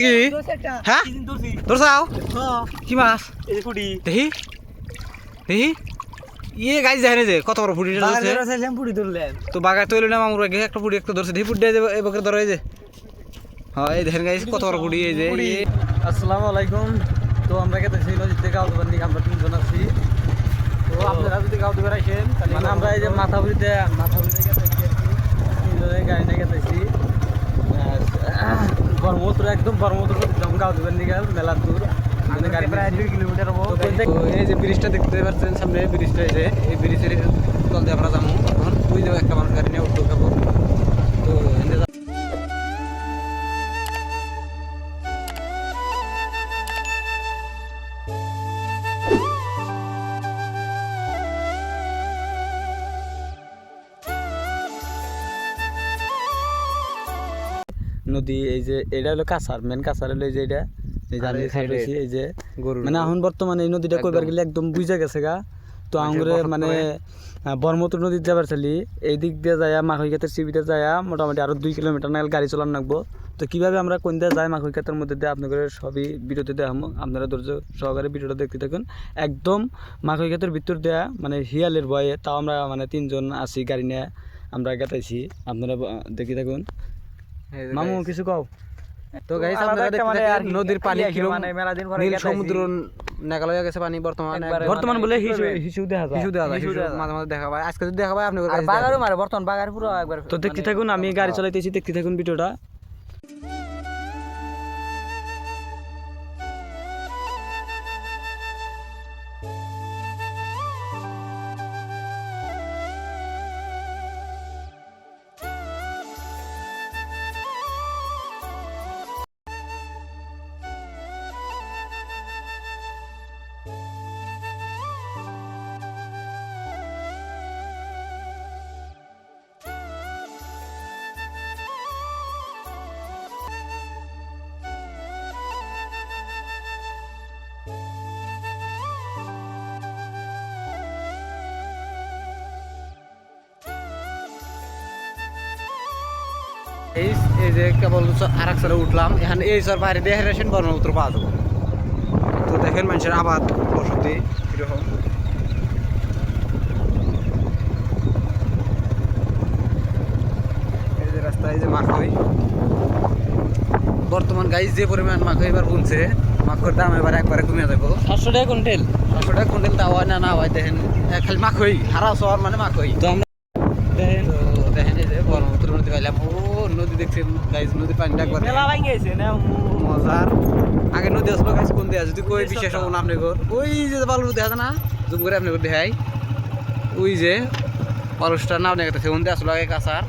কি হ্যাঁ ধরছাও কি মাছ দেখি দেখি ইয়ে গাছ দেখে যে কত বড় ফুটি তো বাগায় তৈরি না আমার একটা ফুটি একটা ধরছে দেখি ফুটি এবার ধরে যে হ্যাঁ এই দেখেন গাইস কত বড় ফুটি এই যে আসসালামু আলাইকুম। তো আমরা গেতেছি নদীতে গাউদুবার দিকে, আমরা তিনজন আছি। তো আপনারা যদি গাউদুবার আসেন মানে আমরা এই যে মাথা বুঝতে গেতেছি আর কি, তিনজনে গাড়ি নিয়ে গেতেছি ব্রহ্মপুত্র, একদম ব্রহ্মপুত্র গাউদুবার দিকে মেলার দূর, গাড়ি প্রায় 2 কিলোমিটার হবো। এই যে ব্রিজটা দেখতে পাচ্ছেন সামনে, ব্রিজটা এই যে এই ব্রিজের তল দিয়ে আমরা যাবো। তখন ওই যে একটা মানুষ গাড়ি নিয়ে উঠতে যাবো। তো নদী এই যে এটা হলো কাছার, মেন কাছার হলো এই যে এটা এই যে মানে এখন বর্তমানে এই নদীটা কইবার গেলে একদম বুঝা গেছে গা। তো আঙুরে মানে ব্রহ্মপুত্র নদীর যাবার চালি এই দিক দিয়ে যায় মাখইঘাটের সিবিতে যায় মোটামুটি আরো 2 কিলোমিটার নাগাল গাড়ি চালান লাগবো। তো কিভাবে আমরা কোন দিয়ে যাই মাখইঘাটের মধ্যে দিয়ে আপনাদের সবই ভিডিওতে দেখাবো, আপনারা ধৈর্য সহকারে ভিডিওটা দেখতে থাকুন। একদম মাখইঘাটের ভিতর দেয়া মানে হিয়ালের ভয়ে তাও আমরা মানে 3 জন আছি গাড়ি নিয়ে আমরা গেতাইছি, আপনারা দেখি থাকুন। মামু কিছু কও। তো গাইস আপনারা দেখতে থাকেন নদীর পানি কি মানে মেলা দিন পরে সমুদ্র নাগাল হয়ে গেছে পানি বর্তমান বলে হিসু দেখা যায়, মাঝে মাঝে দেখা পায়। আজকে যদি দেখা পায় আপনি বাগারও মারে বর্তমান বাগার পুরো একবার। তো দেখতে থাকুন, আমি গাড়ি চালাইতেছি, দেখতে থাকুন ভিডিওটা। এই যে কেবল আর এক সালে উঠলাম এখানে, এই সর বাইরে দিয়ে হেরেছেন ব্রহ্মপুত্র পাওয়া যাবো। তো দেখেন মানুষের আবাদ বসতি কিরকম। এই যে রাস্তা, এই যে মাখই বর্তমান গাইজ যে পরিমাণ মাখই এবার বুনছে, মাখর দাম এবার একবারে কমে যাবো। 700 টাকা কুইন্টাল, 700 টাকা কুইন্টাল তা হয় না হয়। দেখেন খালি মাখই হারা শহর মানে মাখই। তো আমরা দেখেন এই যে ব্রহ্মপুত্র নদী পাইলাম। ও নদী দেখছেন গাইজ, নদীর পানিটা একবার মেলা ভাঙি গেছে না মজার। আগে নদী আসলো গাইজ, কোন দিয়ে যদি কই বিশেষ হবো না আপনি ঘর ওই যে বালু দেখা যায় না, জুম করে আপনি ঘর দেখাই ওই যে বালুসটা না আপনি একটা সেগুন দিয়ে আসলো আগে কাঁচার।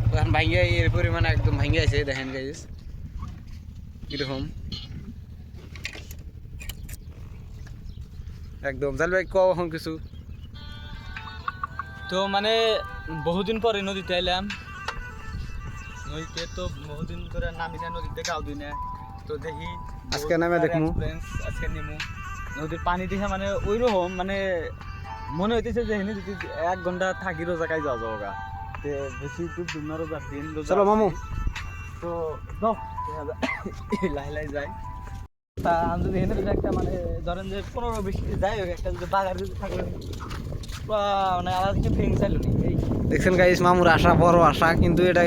তো এখন ভাঙিয়ে এর পরিমাণে একদম ভাঙিয়ে আছে। দেখেন গাইজ কিরকম একদম জাল ভাই কও এখন কিছু। তো মানে বহুদিন পরে নদীতে এলাম, নদীতে তো বহুদিন ধরে নামি না, নদীতে গাও দিই না। তো দেখি আজকে নামে দেখমু, আজকে নিমু নদীর পানি দেখে মানে ওই রকম মানে মনে হইতেছে যে যদি 1 ঘন্টা থাকি রোজা খাই যাওয়া যাবো গা। তো বেশি একটু দুর্না রোজার দিন চলো মামু। তো লাই লাই যাই। তা আমি যদি এনে একটা মানে ধরেন যে 15-20 যাই হোক, একটা যদি বাগার যদি থাকলে মানে আলাদা কিছু ফিলিংস চাইলো নি। দেখছেন গাইস মামুর আশা বড় আশা, কিন্তু এটা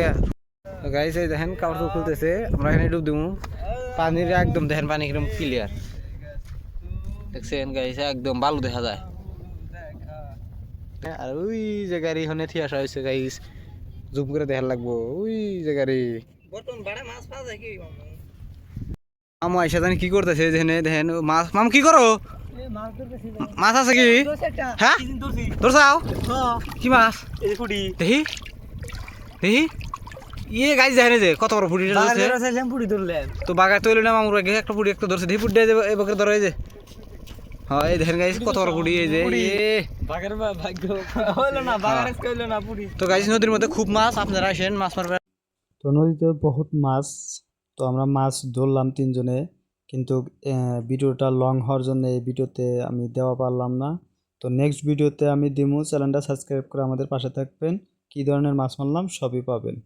গাইস এই দেখেন কাপড় খুলতেছে, আমরা এখানে ডুব দিব পানির একদম। দেখেন পানি কিরকম ক্লিয়ার, দেখছেন গাইস একদম বালু দেখা যায়। আর ওই যে গাড়ি এখানে থিয়ে আসা হয়েছে গাইস, জুম করে দেখার লাগবো ওই যে গাড়ি। মামু আইসা জানি কি করতেছে, দেখেন দেখেন মাছ। মামু কি করো? মাছ আছে কি? হ্যাঁ ধরছাও কি মাছ? দেখি দেখি ইয়ে গাছ দেখেন যে কত বড় ফুটি ধরছে। তো বাগায় তৈরি না মামুর একটা ফুটি একটা ধরছে, দেখি ফুটি এবার ধরে এই যে হ্যাঁ এই দেখেন গাইস কত বড় ফুটি এই যে। তো গাইস নদীর মধ্যে খুব মাছ, আপনারা আসেন মাছ মারবেন। তো নদীতে বহুত মাছ, তো আমরা মাছ ধরলাম 3 জনে, কিন্তু ভিডিওটা লং হওয়ার জন্য এই ভিডিওতে আমি দেওয়া পারলাম না। তো নেক্সট ভিডিওতে আমি দিমু, চ্যানেলটা সাবস্ক্রাইব করে আমাদের পাশে থাকবেন, কী ধরনের মাছ মারলাম সবই পাবেন।